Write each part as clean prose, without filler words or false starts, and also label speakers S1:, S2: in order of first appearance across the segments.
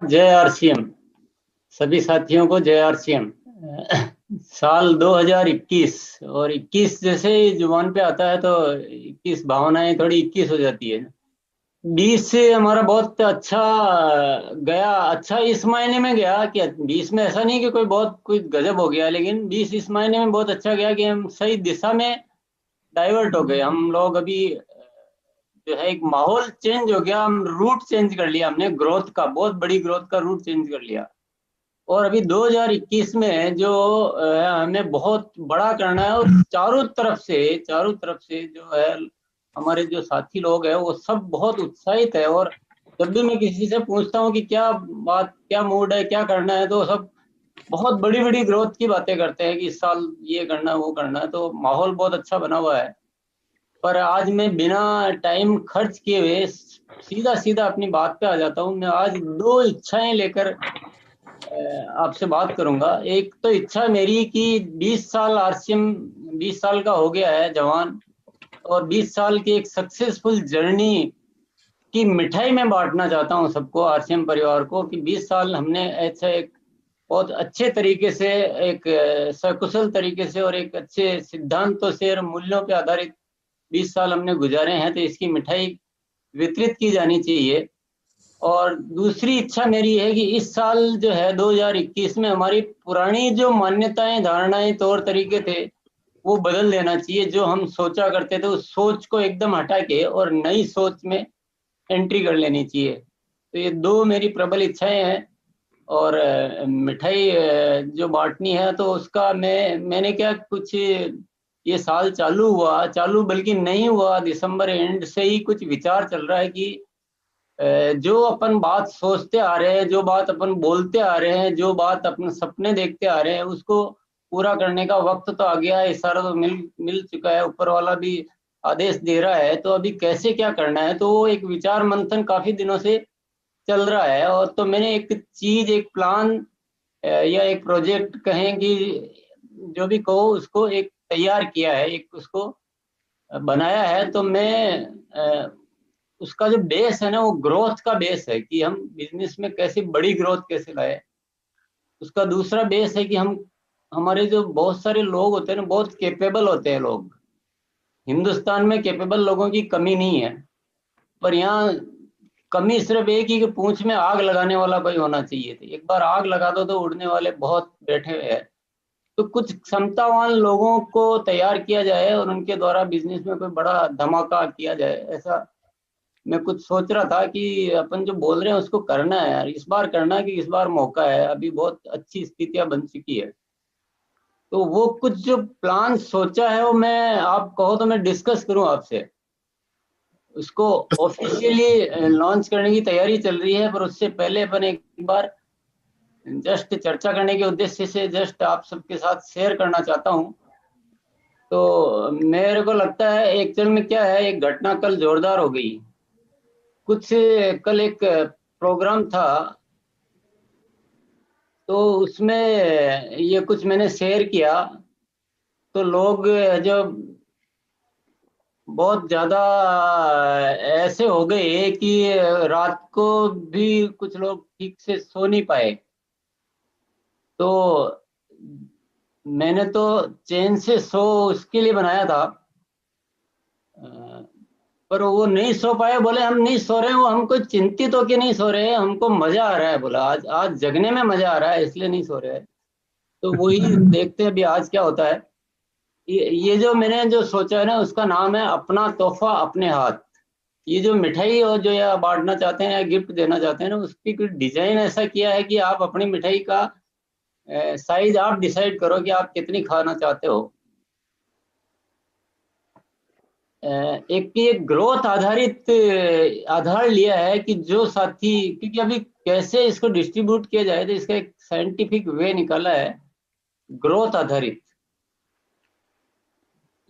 S1: जय आरसीएम। सभी साथियों को जय आरसीएम। साल 2021 और 21 जैसे ही जुबान पे आता है तो 21 भावनाएं थोड़ी 21 हो जाती है। 20 से हमारा बहुत अच्छा गया। अच्छा इस मायने में गया कि 20 में ऐसा नहीं कि कोई गजब हो गया, लेकिन 20 इस मायने में बहुत अच्छा गया कि हम सही दिशा में डाइवर्ट हो गए। हम लोग अभी जो है एक माहौल चेंज हो गया, हम रूट चेंज कर लिया, हमने ग्रोथ का, बहुत बड़ी ग्रोथ का रूट चेंज कर लिया। और अभी 2021 में जो हमें बहुत बड़ा करना है, और चारों तरफ से जो है हमारे जो साथी लोग हैं वो सब बहुत उत्साहित है। और जब भी मैं किसी से पूछता हूँ कि क्या बात, क्या मूड है, क्या करना है, तो सब बहुत बड़ी बड़ी ग्रोथ की बातें करते हैं कि इस साल ये करना है वो करना है। तो माहौल बहुत अच्छा बना हुआ है। पर आज मैं बिना टाइम खर्च किए हुए सीधा सीधा अपनी बात पे आ जाता हूँ। मैं आज दो इच्छाएं लेकर आपसे बात करूंगा। एक तो इच्छा मेरी कि 20 साल आरसीएम, 20 साल का हो गया है जवान, और 20 साल की एक सक्सेसफुल जर्नी की मिठाई मैं बांटना चाहता हूं सबको, आरसीएम परिवार को, कि 20 साल हमने ऐसे एक बहुत अच्छे तरीके से, एक सकुशल तरीके से और एक अच्छे सिद्धांतों से और मूल्यों पे आधारित 20 साल हमने गुजारे हैं, तो इसकी मिठाई वितरित की जानी चाहिए। और दूसरी इच्छा मेरी है कि इस साल जो है 2021 में हमारी पुरानी जो मान्यताएं, धारणाएं, तौर तरीके थे वो बदल देना चाहिए। जो हम सोचा करते थे उस सोच को एकदम हटा के और नई सोच में एंट्री कर लेनी चाहिए। तो ये दो मेरी प्रबल इच्छाएं हैं। और मिठाई जो बांटनी है तो उसका मैंने क्या कुछ, ये साल चालू बल्कि नहीं हुआ, दिसंबर एंड से ही कुछ विचार चल रहा है कि जो अपन बात सोचते आ रहे हैं, जो बात अपन बोलते आ रहे हैं, जो बात अपने सपने देखते आ रहे हैं, उसको पूरा करने का वक्त तो आ गया है। इशारा तो मिल मिल चुका है, ऊपर वाला भी आदेश दे रहा है। तो अभी कैसे क्या करना है, तो वो एक विचार मंथन काफी दिनों से चल रहा है। और तो मैंने एक चीज, एक प्लान या एक प्रोजेक्ट कहें कि जो भी कहो, उसको एक तैयार किया है, एक उसको बनाया है। तो मैं उसका जो बेस है ना, वो ग्रोथ का बेस है कि हम बिजनेस में कैसे बड़ी ग्रोथ कैसे लाए। उसका दूसरा बेस है कि हम, हमारे जो बहुत सारे लोग होते हैं ना, बहुत केपेबल होते हैं लोग। हिंदुस्तान में केपेबल लोगों की कमी नहीं है, पर यहाँ कमी सिर्फ एक ही कि पूंछ में आग लगाने वाला कोई होना चाहिए थी। एक बार आग लगा दो तो उड़ने वाले बहुत बैठे हुए हैं। तो कुछ क्षमतावान लोगों को तैयार किया जाए और उनके द्वारा बिजनेस में कोई बड़ा धमाका किया जाए, ऐसा मैं कुछ सोच रहा था कि अपन जो बोल रहे हैं उसको करना है यार, इस बार करना है, कि इस बार मौका है, अभी बहुत अच्छी स्थितियां बन चुकी है। तो वो कुछ जो प्लान सोचा है वो मैं, आप कहो तो मैं डिस्कस करूं आपसे। उसको ऑफिशियली लॉन्च करने की तैयारी चल रही है, पर उससे पहले अपन एक बार जस्ट चर्चा करने के उद्देश्य से जस्ट आप सबके साथ शेयर करना चाहता हूं। तो मेरे को लगता है एक्चुअल में क्या है, एक घटना कल जोरदार हो गई। कुछ कल एक प्रोग्राम था, तो उसमें ये कुछ मैंने शेयर किया। तो लोग जो बहुत ज्यादा ऐसे हो गए कि रात को भी कुछ लोग ठीक से सो नहीं पाए। तो मैंने तो चैन से सो उसके लिए बनाया था, पर वो नहीं सो पाए। बोले हम नहीं सो रहे हैं, वो हमको चिंतित होके नहीं सो रहे हैं, हमको मजा आ रहा है। बोला आज आज जगने में मजा आ रहा है, इसलिए नहीं सो रहे हैं। तो वही देखते हैं अभी आज क्या होता है। ये जो मैंने जो सोचा है ना, उसका नाम है अपना तोहफा अपने हाथ। ये जो मिठाई और जो या बांटना चाहते हैं या गिफ्ट देना चाहते हैं ना, उसकी कुछ डिजाइन ऐसा किया है कि आप अपनी मिठाई का साइज आप डिसाइड करो कि आप कितनी खाना चाहते हो। एक की एक ग्रोथ आधारित आधार लिया है कि जो साथी, क्योंकि अभी कैसे इसको डिस्ट्रीब्यूट किया जाए, तो इसका एक साइंटिफिक वे निकाला है, ग्रोथ आधारित।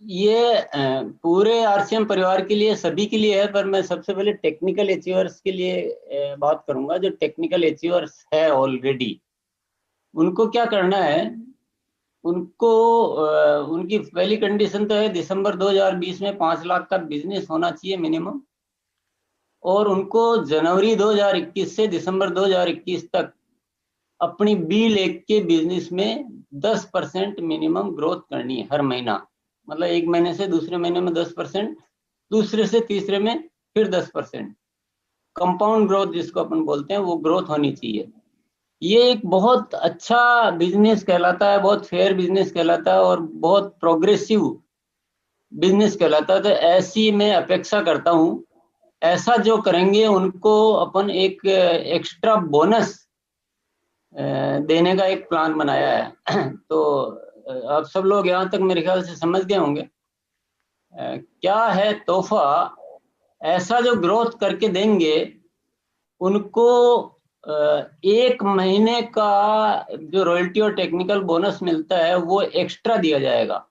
S1: ये पूरे आरसीएम परिवार के लिए, सभी के लिए है, पर मैं सबसे पहले टेक्निकल अचीवर्स के लिए बात करूंगा। जो टेक्निकल अचीवर्स है ऑलरेडी, उनको क्या करना है, उनको उनकी पहली कंडीशन तो है दिसंबर 2020 में 5 लाख का बिजनेस होना चाहिए मिनिमम। और उनको जनवरी 2021 से दिसंबर 2021 तक अपनी बी लेग के बिजनेस में 10% मिनिमम ग्रोथ करनी है हर महीना। मतलब एक महीने से दूसरे महीने में 10%, दूसरे से तीसरे में फिर 10%। कंपाउंड ग्रोथ जिसको अपन बोलते हैं, वो ग्रोथ होनी चाहिए। ये एक बहुत अच्छा बिजनेस कहलाता है, बहुत फेयर बिजनेस कहलाता है और बहुत प्रोग्रेसिव बिजनेस कहलाता है। तो ऐसी मैं अपेक्षा करता हूँ, ऐसा जो करेंगे उनको अपन एक एक्स्ट्रा बोनस देने का एक प्लान बनाया है। तो आप सब लोग यहाँ तक मेरे ख्याल से समझ गए होंगे क्या है तोहफा। ऐसा जो ग्रोथ करके देंगे उनको एक महीने का जो रॉयल्टी और टेक्निकल बोनस मिलता है वो एक्स्ट्रा दिया जाएगा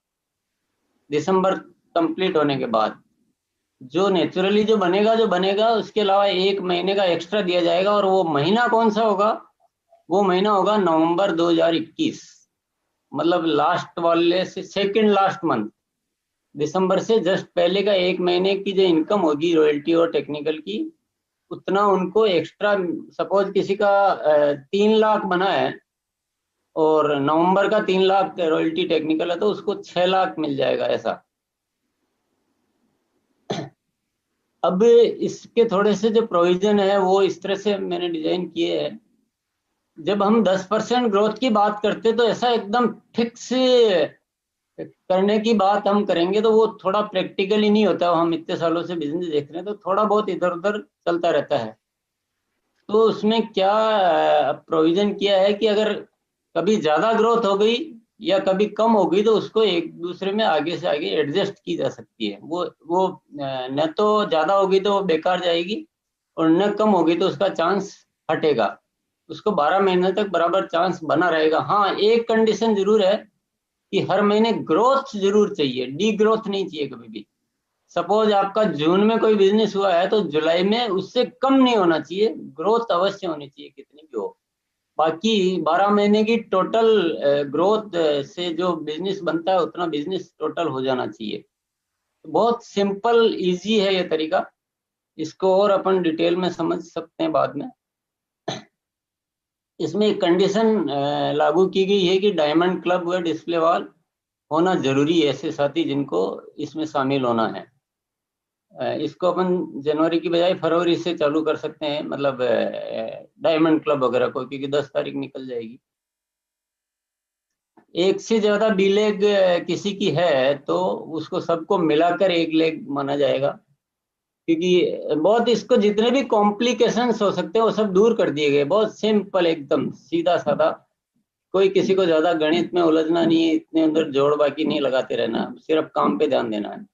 S1: दिसंबर कंप्लीट होने के बाद। जो नेचुरली जो बनेगा उसके अलावा एक महीने का एक्स्ट्रा दिया जाएगा। और वो महीना कौन सा होगा? वो महीना होगा नवंबर 2021। मतलब लास्ट वाले से सेकंड लास्ट मंथ, दिसंबर से जस्ट पहले का एक महीने की जो इनकम होगी रॉयल्टी और टेक्निकल की, उतना उनको एक्स्ट्रा। सपोज किसी का 3 लाख बना है और नवंबर का 3 लाख रॉयल्टी टेक्निकल है, तो उसको 6 लाख मिल जाएगा ऐसा। अब इसके थोड़े से जो प्रोविजन है वो इस तरह से मैंने डिजाइन किए हैं। जब हम 10% ग्रोथ की बात करते तो ऐसा एकदम फिक्स करने की बात हम करेंगे तो वो थोड़ा प्रैक्टिकली नहीं होता। हम इतने सालों से बिजनेस देख रहे हैं तो थोड़ा बहुत इधर उधर चलता रहता है। तो उसमें क्या प्रोविजन किया है कि अगर कभी ज्यादा ग्रोथ हो गई या कभी कम हो गई तो उसको एक दूसरे में आगे से आगे एडजस्ट की जा सकती है। वो न तो ज्यादा होगी तो वो बेकार जाएगी और न कम होगी तो उसका चांस हटेगा। उसको 12 महीने तक बराबर चांस बना रहेगा। हाँ, एक कंडीशन जरूर है कि हर महीने ग्रोथ जरूर चाहिए, डी ग्रोथ नहीं चाहिए कभी भी। सपोज आपका जून में कोई बिजनेस हुआ है तो जुलाई में उससे कम नहीं होना चाहिए, ग्रोथ अवश्य होनी चाहिए कितनी भी हो। बाकी 12 महीने की टोटल ग्रोथ से जो बिजनेस बनता है उतना बिजनेस टोटल हो जाना चाहिए। बहुत सिंपल इजी है ये तरीका। इसको और अपन डिटेल में समझ सकते हैं बाद में। इसमें एक कंडीशन लागू की गई है कि डायमंड क्लब व डिस्प्ले वॉल होना जरूरी है ऐसे साथी जिनको इसमें शामिल होना है। इसको अपन जनवरी की बजाय फरवरी से चालू कर सकते हैं, मतलब डायमंड क्लब वगैरह को, क्योंकि 10 तारीख निकल जाएगी। एक से ज्यादा बी लेग किसी की है तो उसको सबको मिलाकर एक लेग माना जाएगा। क्योंकि बहुत इसको जितने भी कॉम्प्लिकेशंस हो सकते हैं वो सब दूर कर दिए गए। बहुत सिंपल, एकदम सीधा साधा। कोई किसी को ज्यादा गणित में उलझना नहीं है, इतने अंदर जोड़ बाकी नहीं लगाते रहना, सिर्फ काम पे ध्यान देना है।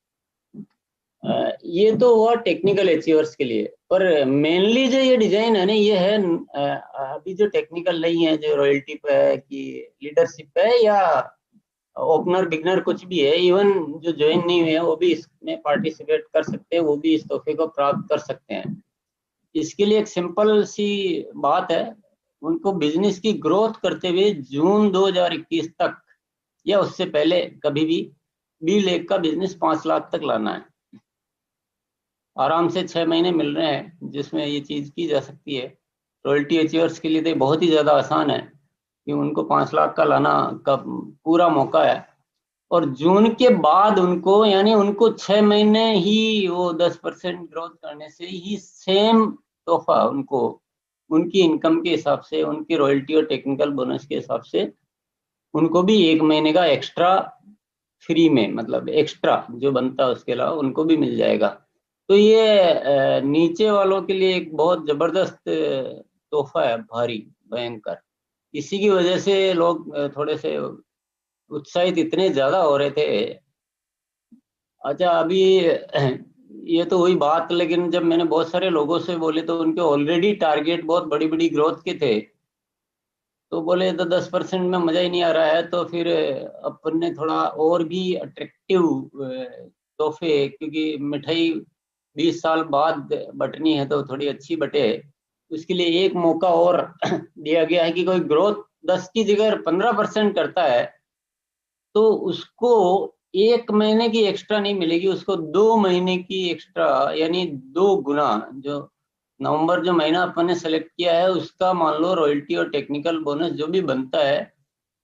S1: ये तो हुआ टेक्निकल अचीवर्स के लिए। पर मेनली जो ये डिजाइन है ना, ये है अभी जो टेक्निकल नहीं है, जो रॉयल्टी पे है कि लीडरशिप पे है या ओपनर बिगनर कुछ भी है, इवन जो ज्वाइन नहीं हुए हैं वो भी इसमें पार्टिसिपेट कर सकते हैं, वो भी इस तोहफे को प्राप्त कर सकते हैं। इसके लिए एक सिंपल सी बात है, उनको बिजनेस की ग्रोथ करते हुए जून 2021 तक या उससे पहले कभी भी बी लेग का बिजनेस 5 लाख तक लाना है। आराम से 6 महीने मिल रहे हैं जिसमें ये चीज की जा सकती है। रॉयल्टी अचीवर्स के लिए तो बहुत ही ज्यादा आसान है कि उनको 5 लाख का लाना का पूरा मौका है। और जून के बाद उनको, यानी उनको 6 महीने ही वो 10% ग्रोथ करने से ही सेम तोहफा उनको उनकी इनकम के हिसाब से, उनकी रॉयल्टी और टेक्निकल बोनस के हिसाब से उनको भी एक महीने का एक्स्ट्रा फ्री में, मतलब एक्स्ट्रा जो बनता है उसके अलावा उनको भी मिल जाएगा। तो ये नीचे वालों के लिए एक बहुत जबरदस्त तोहफा है, भारी भयंकर। इसी की वजह से लोग थोड़े से उत्साहित इतने ज्यादा हो रहे थे। अच्छा, अभी ये तो हुई बात, लेकिन जब मैंने बहुत सारे लोगों से बोले तो उनके ऑलरेडी टारगेट बहुत बड़ी बड़ी ग्रोथ के थे। तो बोले तो 10% में मजा ही नहीं आ रहा है, तो फिर अपन ने थोड़ा और भी अट्रैक्टिव तोहफे, क्योंकि मिठाई 20 साल बाद बटनी है तो थोड़ी अच्छी बटे, उसके लिए एक मौका और दिया गया है कि कोई ग्रोथ 10 की जगह 15% करता है तो उसको 1 महीने की एक्स्ट्रा नहीं मिलेगी उसको, 2 महीने की एक्स्ट्रा, यानी 2 गुना। जो नवंबर जो महीना अपन ने सेलेक्ट किया है उसका मान लो रॉयल्टी और टेक्निकल बोनस जो भी बनता है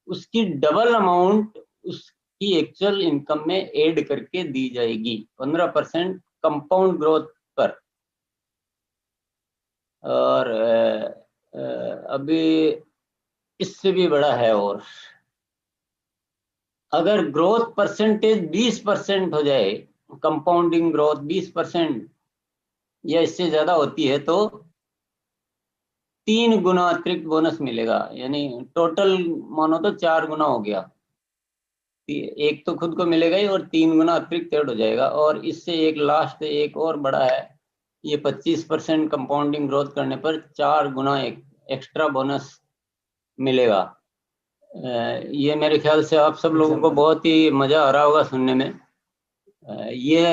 S1: उसकी डबल अमाउंट उसकी एक्चुअल इनकम में ऐड करके दी जाएगी, 15% कंपाउंड ग्रोथ पर। और अभी इससे भी बड़ा है, और अगर ग्रोथ परसेंटेज 20% हो जाए, कंपाउंडिंग ग्रोथ 20% या इससे ज्यादा होती है तो 3 गुना अतिरिक्त बोनस मिलेगा, यानी टोटल मानो तो 4 गुना हो गया। एक तो खुद को मिलेगा ही और 3 गुना अतिरिक्त ऐड हो जाएगा। और इससे एक लास्ट एक और बड़ा है, ये 25% कंपाउंडिंग ग्रोथ करने पर 4 गुना एक एक्स्ट्रा बोनस मिलेगा। ये मेरे ख्याल से आप सब लोगों को बहुत ही मजा आ रहा होगा सुनने में। ये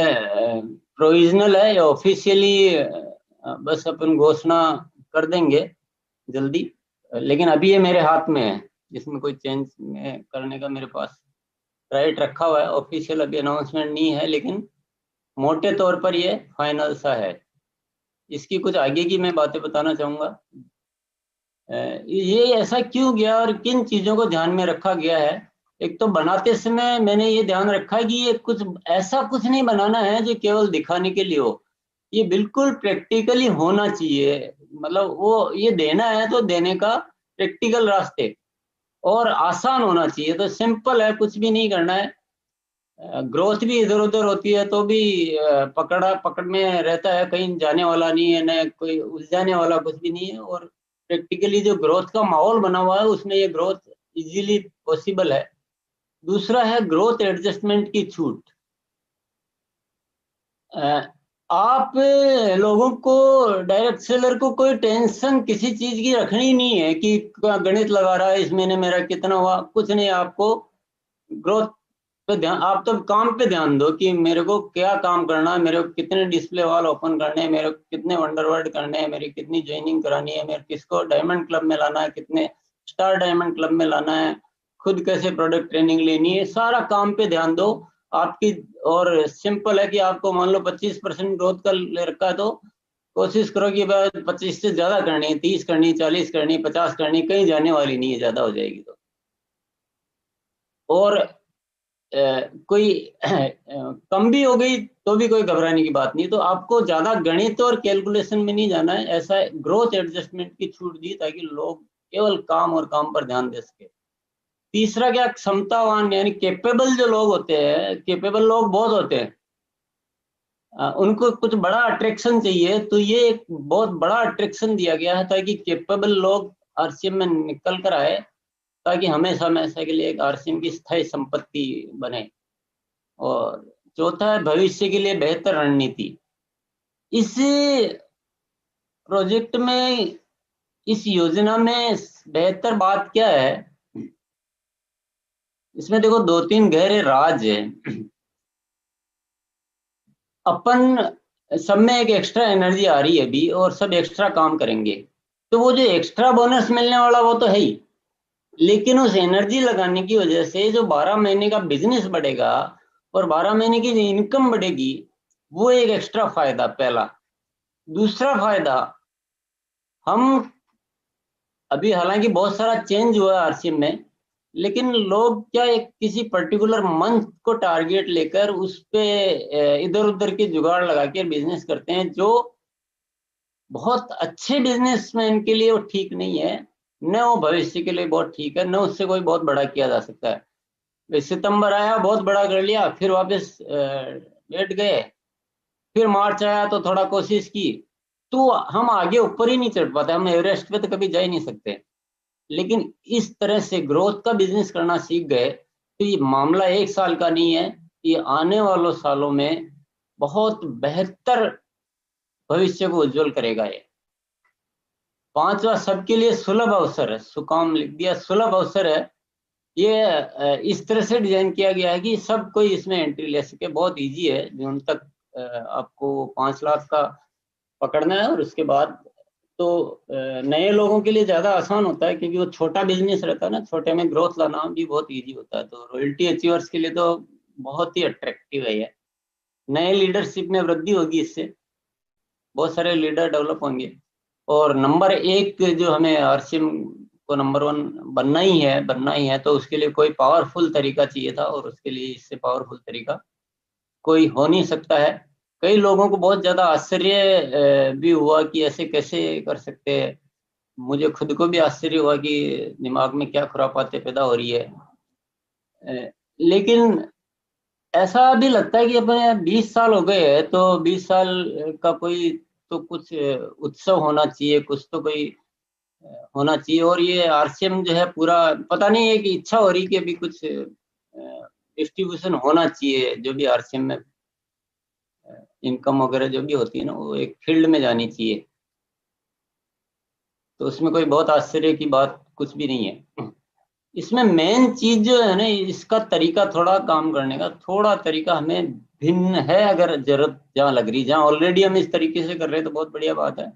S1: प्रोविजनल है, ऑफिशियली बस अपन घोषणा कर देंगे जल्दी, लेकिन अभी ये मेरे हाथ में है, इसमें कोई चेंज करने का मेरे पास राइट रखा हुआ है। ऑफिशियल अभी अनाउंसमेंट नहीं है, लेकिन मोटे तौर पर ये फाइनल सा है। इसकी कुछ आगे की मैं बातें बताना चाहूंगा। ये ऐसा क्यों गया और किन चीजों को ध्यान में रखा गया है। एक तो बनाते समय मैंने ये ध्यान रखा कि ये कुछ ऐसा कुछ नहीं बनाना है जो केवल दिखाने के लिए हो, ये बिल्कुल प्रैक्टिकली होना चाहिए। मतलब वो ये देना है तो देने का प्रैक्टिकल रास्ते, और आसान होना चाहिए। तो सिंपल है, कुछ भी नहीं करना है। ग्रोथ भी इधर उधर होती है तो भी पकड़ में रहता है, कहीं जाने वाला नहीं है, न कोई उलझाने वाला कुछ भी नहीं है। और प्रैक्टिकली जो ग्रोथ का माहौल बना हुआ है उसमें ये ग्रोथ इजीली पॉसिबल है। दूसरा है ग्रोथ एडजस्टमेंट की छूट। आप लोगों को, डायरेक्ट सेलर को कोई टेंशन किसी चीज की रखनी नहीं है कि गणित लगा रहा है इस महीने मेरा कितना हुआ, कुछ नहीं। आपको ग्रोथ पे ध्यान, आप तो काम पे ध्यान दो कि मेरे को क्या काम करना है, मेरे को कितने डिस्प्ले वॉल ओपन करने हैं, मेरे को कितने वंडरवर्ड करने हैं, मेरी कितनी ज्वाइनिंग करानी है, मेरे किसको डायमंड क्लब में लाना है, कितने स्टार डायमंड क्लब में लाना है, खुद कैसे प्रोडक्ट ट्रेनिंग लेनी है, सारा काम पे ध्यान दो आपकी। और सिंपल है कि आपको मान लो 25% ग्रोथ का ले रखा है तो कोशिश करो कि 25 से ज्यादा करनी है, 30 करनी, 40 करनी, 50 करनी, कहीं जाने वाली नहीं है ज्यादा हो जाएगी तो। और कोई कम भी हो गई तो भी कोई घबराने की बात नहीं। तो आपको ज्यादा गणित और कैलकुलेशन में नहीं जाना है, ऐसा ग्रोथ एडजस्टमेंट की छूट दी ताकि लोग केवल काम और काम पर ध्यान दे सके। तीसरा क्या, क्षमतावान यानी केपेबल जो लोग होते हैं, केपेबल लोग बहुत होते हैं, उनको कुछ बड़ा अट्रैक्शन चाहिए, तो ये एक बहुत बड़ा अट्रैक्शन दिया गया है ताकि केपेबल लोग आरसीएम में निकल कर आए, ताकि हमेशा हमेशा के लिए एक आरसीएम की स्थायी संपत्ति बने। और चौथा है भविष्य के लिए बेहतर रणनीति। इस प्रोजेक्ट में, इस योजना में बेहतर बात क्या है, इसमें देखो 2-3 गहरे राज है। अपन सब में एक एक्स्ट्रा एनर्जी आ रही है अभी और सब एक्स्ट्रा काम करेंगे, तो वो जो एक्स्ट्रा बोनस मिलने वाला वो तो है ही, लेकिन उस एनर्जी लगाने की वजह से जो 12 महीने का बिजनेस बढ़ेगा और 12 महीने की जो इनकम बढ़ेगी, वो एक एक्स्ट्रा फायदा पहला। दूसरा फायदा, हम अभी हालांकि बहुत सारा चेंज हुआ है आरसीएम में, लेकिन लोग क्या एक किसी पर्टिकुलर मंथ को टारगेट लेकर उस पे इधर उधर के जुगाड़ लगा के बिजनेस करते हैं, जो बहुत अच्छे बिजनेसमैन के लिए वो ठीक नहीं है, न वो भविष्य के लिए बहुत ठीक है, न उससे कोई बहुत बड़ा किया जा सकता है। सितंबर आया बहुत बड़ा कर लिया, फिर वापस लेट गए, फिर मार्च आया तो थोड़ा कोशिश की, तो हम आगे ऊपर ही नहीं चढ़ पाते, हम एवरेस्ट पे तो कभी जा ही नहीं सकते। लेकिन इस तरह से ग्रोथ का बिजनेस करना सीख गए तो ये मामला 1 साल का नहीं है, ये आने वालों सालों में बहुत बेहतर भविष्य को उज्जवल करेगा। ये पांचवा, सबके लिए सुलभ अवसर है, सुकाम लिख दिया, सुलभ अवसर है। ये इस तरह से डिजाइन किया गया है कि सब कोई इसमें एंट्री ले सके, बहुत इजी है। जून तक आपको 5 लाख का पकड़ना है, और उसके बाद तो नए लोगों के लिए ज्यादा आसान होता है क्योंकि वो छोटा बिजनेस रहता है ना, छोटे में ग्रोथ लाना भी बहुत इजी होता है। तो रॉयल्टी अचीवर्स के लिए तो बहुत ही अट्रैक्टिव है ये। नए लीडरशिप में वृद्धि होगी इससे, बहुत सारे लीडर डेवलप होंगे। और नंबर 1 जो हमें आरसीएम को नंबर 1 बनना ही है, तो उसके लिए कोई पावरफुल तरीका चाहिए था, और उसके लिए इससे पावरफुल तरीका कोई हो नहीं सकता है। कई लोगों को बहुत ज्यादा आश्चर्य भी हुआ कि ऐसे कैसे कर सकते हैं। मुझे खुद को भी आश्चर्य हुआ कि दिमाग में क्या खुरापाते पैदा हो रही है। लेकिन ऐसा भी लगता है कि अपने 20 साल हो गए हैं, तो 20 साल का कोई तो कुछ उत्सव होना चाहिए, कुछ तो कोई होना चाहिए। और ये आरसीएम जो है पूरा, पता नहीं है कि इच्छा हो रही कि अभी कुछ डिस्ट्रीब्यूशन होना चाहिए, जो भी आरसीएम में इनकम वगैरह जो भी होती है ना, वो एक फील्ड में जानी चाहिए। तो उसमें कोई बहुत आश्चर्य की बात कुछ भी नहीं है। इसमें मेन चीज जो है ना, इसका तरीका, थोड़ा काम करने का थोड़ा तरीका हमें भिन्न है। अगर जरूरत जहाँ लग रही, जहाँ ऑलरेडी हम इस तरीके से कर रहे हैं, तो बहुत बढ़िया बात है।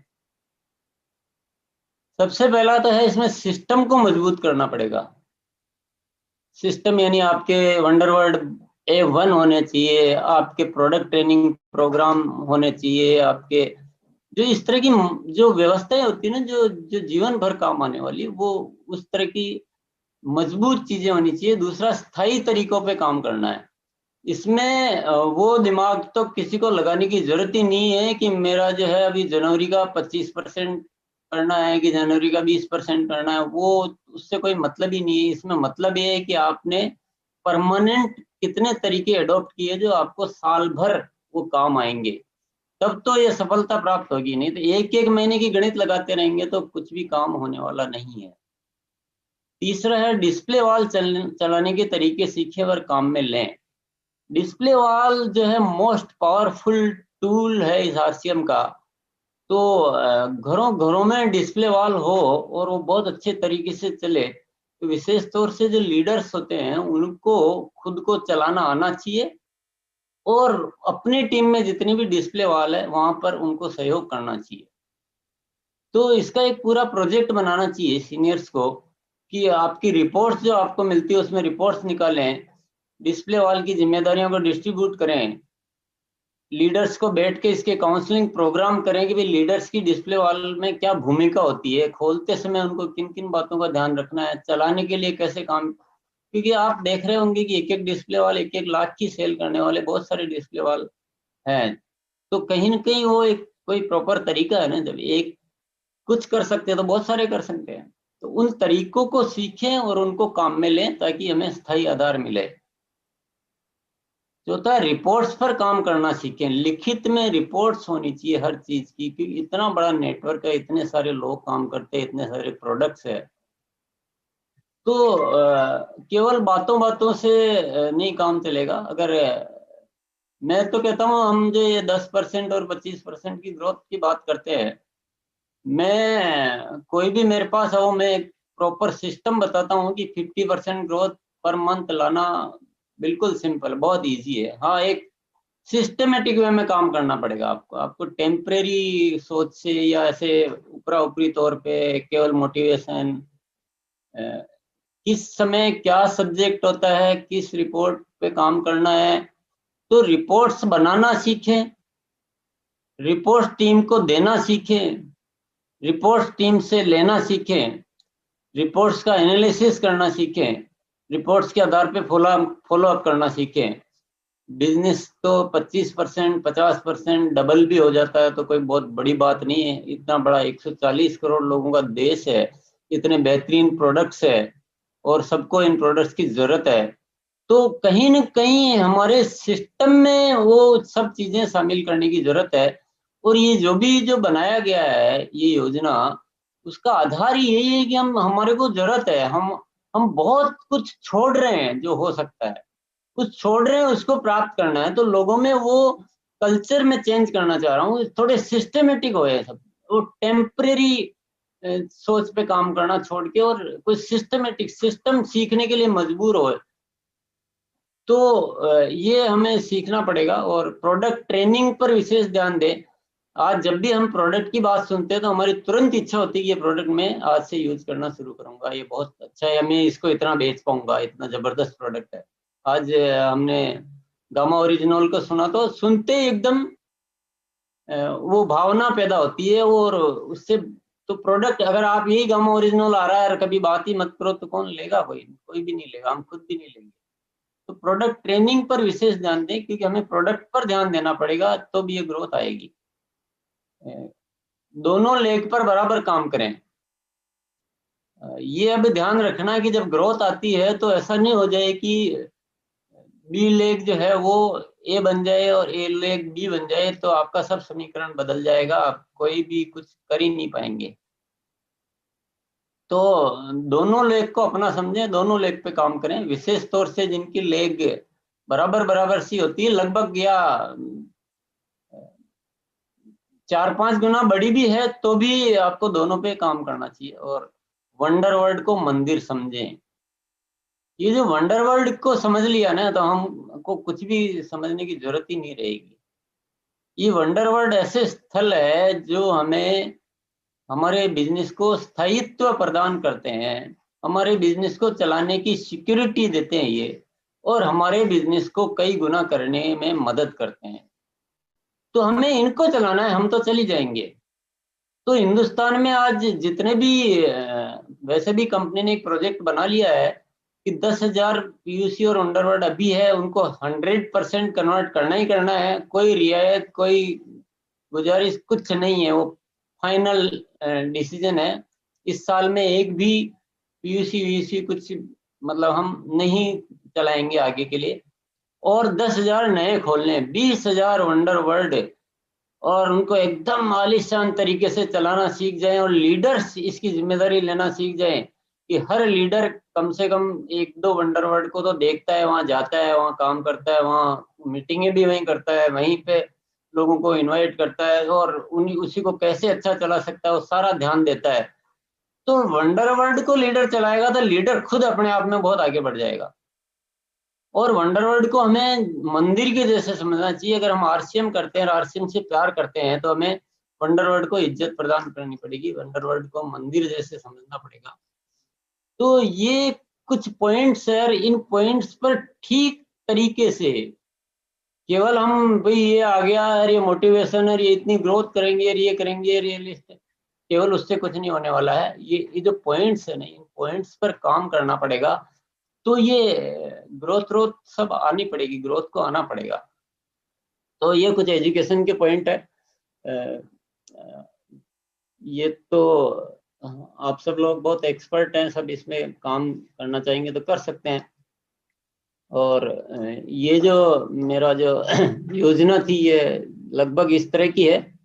S1: सबसे पहला तो है, इसमें सिस्टम को मजबूत करना पड़ेगा। सिस्टम यानी आपके वंडरवर्ड A1 होने चाहिए, आपके प्रोडक्ट ट्रेनिंग प्रोग्राम होने चाहिए, आपके जो इस तरह की जो व्यवस्थाएं होती है ना, जो जो जीवन भर काम आने वाली, वो उस तरह की मजबूत चीजें होनी चाहिए। दूसरा, स्थायी तरीकों पे काम करना है। इसमें वो दिमाग तो किसी को लगाने की जरूरत ही नहीं है कि मेरा जो है अभी जनवरी का 25% करना है कि जनवरी का 20% करना है। वो उससे कोई मतलब ही नहीं है। इसमें मतलब ये है कि आपने परमानेंट कितने तरीके अडॉप्ट किए जो आपको साल भर वो काम आएंगे, तब तो ये सफलता प्राप्त होगी। नहीं तो एक एक महीने की गणित लगाते रहेंगे तो कुछ भी काम होने वाला नहीं है। तीसरा है, डिस्प्ले वॉल चलाने के तरीके सीखे और काम में लें। डिस्प्ले वॉल जो है मोस्ट पावरफुल टूल है इस आरसीएम का। तो घरों घरों में डिस्प्ले वॉल हो और वो बहुत अच्छे तरीके से चले, तो विशेष तौर से जो लीडर्स होते हैं उनको खुद को चलाना आना चाहिए, और अपनी टीम में जितनी भी डिस्प्ले वॉल है वहां पर उनको सहयोग करना चाहिए। तो इसका एक पूरा प्रोजेक्ट बनाना चाहिए सीनियर्स को, कि आपकी रिपोर्ट्स जो आपको मिलती है उसमें रिपोर्ट्स निकालें, डिस्प्ले वॉल की जिम्मेदारियों को डिस्ट्रीब्यूट करें, लीडर्स को बैठ के इसके काउंसलिंग प्रोग्राम करें कि भाई लीडर्स की डिस्प्ले वॉल में क्या भूमिका होती है, खोलते समय उनको किन किन बातों का ध्यान रखना है, चलाने के लिए कैसे काम। क्योंकि आप देख रहे होंगे कि एक एक डिस्प्ले वॉल 1-1 लाख की सेल करने वाले बहुत सारे डिस्प्ले वॉल हैं। तो कहीं ना कहीं वो एक कोई प्रॉपर तरीका है ना, जब एक कुछ कर सकते हैं तो बहुत सारे कर सकते हैं। तो उन तरीकों को सीखें और उनको काम में लें ताकि हमें स्थायी आधार मिले। चौथा, रिपोर्ट्स पर काम करना सीखें। लिखित में रिपोर्ट्स होनी चाहिए हर चीज की, क्योंकि इतना बड़ा नेटवर्क है, इतने सारे लोग काम करते हैं, इतने सारे प्रोडक्ट्स है। तो केवल बातों बातों से नहीं काम चलेगा। अगर मैं तो कहता हूँ, हम जो ये 10% और 25% की ग्रोथ की बात करते हैं, मैं कोई भी मेरे पास हो, मैं एक प्रॉपर सिस्टम बताता हूँ कि 50% ग्रोथ पर मंथ लाना बिल्कुल सिंपल, बहुत इजी है। हाँ, एक सिस्टमेटिक वे में काम करना पड़ेगा आपको। आपको टेम्परेरी सोच से या ऐसे ऊपरा ऊपरी तौर पे केवल मोटिवेशन, किस समय क्या सब्जेक्ट होता है, किस रिपोर्ट पे काम करना है, तो रिपोर्ट्स बनाना सीखें, रिपोर्ट टीम को देना सीखें, रिपोर्ट्स टीम से लेना सीखें, रिपोर्ट्स का एनालिसिस करना सीखें, रिपोर्ट्स के आधार पे फॉलो अप करना सीखें। बिजनेस तो 25% 50% डबल भी हो जाता है तो कोई बहुत बड़ी बात नहीं है। इतना बड़ा 140 करोड़ लोगों का देश है, इतने बेहतरीन प्रोडक्ट्स है, और सबको इन प्रोडक्ट्स की जरूरत है। तो कहीं न कहीं हमारे सिस्टम में वो सब चीजें शामिल करने की जरूरत है। और ये जो बनाया गया है ये योजना, उसका आधार ही यही है कि हमारे को जरूरत है, हम बहुत कुछ छोड़ रहे हैं जो हो सकता है, कुछ छोड़ रहे हैं उसको प्राप्त करना है। तो लोगों में वो कल्चर में चेंज करना चाह रहा हूँ, थोड़े सिस्टमेटिक हो सब। वो टेम्परेरी सोच पे काम करना छोड़ के और कोई सिस्टमेटिक सिस्टम सीखने के लिए मजबूर हो। तो ये हमें सीखना पड़ेगा, और प्रोडक्ट ट्रेनिंग पर विशेष ध्यान दें। आज जब भी हम प्रोडक्ट की बात सुनते हैं तो हमारी तुरंत इच्छा होती है कि ये प्रोडक्ट मैं आज से यूज करना शुरू करूंगा, ये बहुत अच्छा है, मैं इसको इतना बेच पाऊंगा, इतना जबरदस्त प्रोडक्ट है। आज हमने गामा ओरिजिनल को सुना तो सुनते ही एकदम वो भावना पैदा होती है, और उससे तो प्रोडक्ट, अगर आप यही गामा ओरिजिनल आ रहा है और कभी बात ही मत करो तो कौन लेगा? कोई भी नहीं लेगा, हम खुद भी नहीं लेंगे। तो प्रोडक्ट ट्रेनिंग पर विशेष ध्यान दें, क्योंकि हमें प्रोडक्ट पर ध्यान देना पड़ेगा, तो भी ये ग्रोथ आएगी। दोनों लेग पर बराबर काम करें। ये अब ध्यान रखना कि जब ग्रोथ आती है तो ऐसा नहीं हो जाए कि बी लेग जो है वो ए बन जाए और ए लेग बी बन जाए, तो आपका सब समीकरण बदल जाएगा, आप कोई भी कुछ कर ही नहीं पाएंगे। तो दोनों लेग को अपना समझें, दोनों लेग पे काम करें, विशेष तौर से जिनकी लेग बराबर बराबर सी होती है, लगभग या 4-5 गुना बड़ी भी है, तो भी आपको दोनों पे काम करना चाहिए। और वंडर वर्ल्ड को मंदिर समझें। ये जो वंडर वर्ल्ड को समझ लिया ना, तो हमको कुछ भी समझने की जरूरत ही नहीं रहेगी। ये वंडर वर्ल्ड ऐसे स्थल है जो हमें हमारे बिजनेस को स्थायित्व प्रदान करते हैं, हमारे बिजनेस को चलाने की सिक्योरिटी देते हैं ये, और हमारे बिजनेस को कई गुना करने में मदद करते हैं। तो हमें इनको चलाना है, हम तो चली जाएंगे। तो हिंदुस्तान में आज जितने भी वैसे भी कंपनी ने एक प्रोजेक्ट बना लिया है कि 10,000 पीयूसी और अंडरवर्ल्ड अभी है, उनको 100% कन्वर्ट करना ही करना है। कोई रियायत, कोई गुजारिश कुछ नहीं है, वो फाइनल डिसीजन है। इस साल में एक भी पीयूसी वीयूसी कुछ मतलब हम नहीं चलाएंगे आगे के लिए। और 10,000 नए खोलने, 20,000 वंडर वर्ल्ड, और उनको एकदम आलीशान तरीके से चलाना सीख जाएं, और लीडर्स इसकी जिम्मेदारी लेना सीख जाएं कि हर लीडर कम से कम 1-2 वंडर वर्ल्ड को तो देखता है, वहां जाता है, वहां काम करता है, वहां मीटिंगें भी वहीं करता है, वहीं पे लोगों को इनवाइट करता है, और उसी को कैसे अच्छा चला सकता है वो सारा ध्यान देता है। तो वंडर वर्ल्ड को लीडर चलाएगा तो लीडर खुद अपने आप में बहुत आगे बढ़ जाएगा। और वंडर वर्ल्ड को हमें मंदिर के जैसे समझना चाहिए। अगर हम आरसीएम करते हैं, आरसीएम से प्यार करते हैं, तो हमें वंडर वर्ल्ड को इज्जत प्रदान करनी पड़ेगी, वंडर वर्ल्ड को मंदिर जैसे समझना पड़ेगा। तो ये कुछ पॉइंट्स है, और इन पॉइंट्स पर ठीक तरीके से, केवल हम भाई ये आ गया और ये मोटिवेशन और ये इतनी ग्रोथ करेंगे और ये करेंगे रियलिस्ट, केवल उससे कुछ नहीं होने वाला है। ये जो पॉइंट्स है ना, इन पॉइंट्स पर काम करना पड़ेगा। तो ये ग्रोथ सब आनी पड़ेगी, ग्रोथ को आना पड़ेगा। तो ये कुछ एजुकेशन के पॉइंट है। ये तो आप सब लोग बहुत एक्सपर्ट हैं, सब इसमें काम करना चाहेंगे तो कर सकते हैं। और ये जो मेरा जो योजना थी, ये लगभग इस तरह की है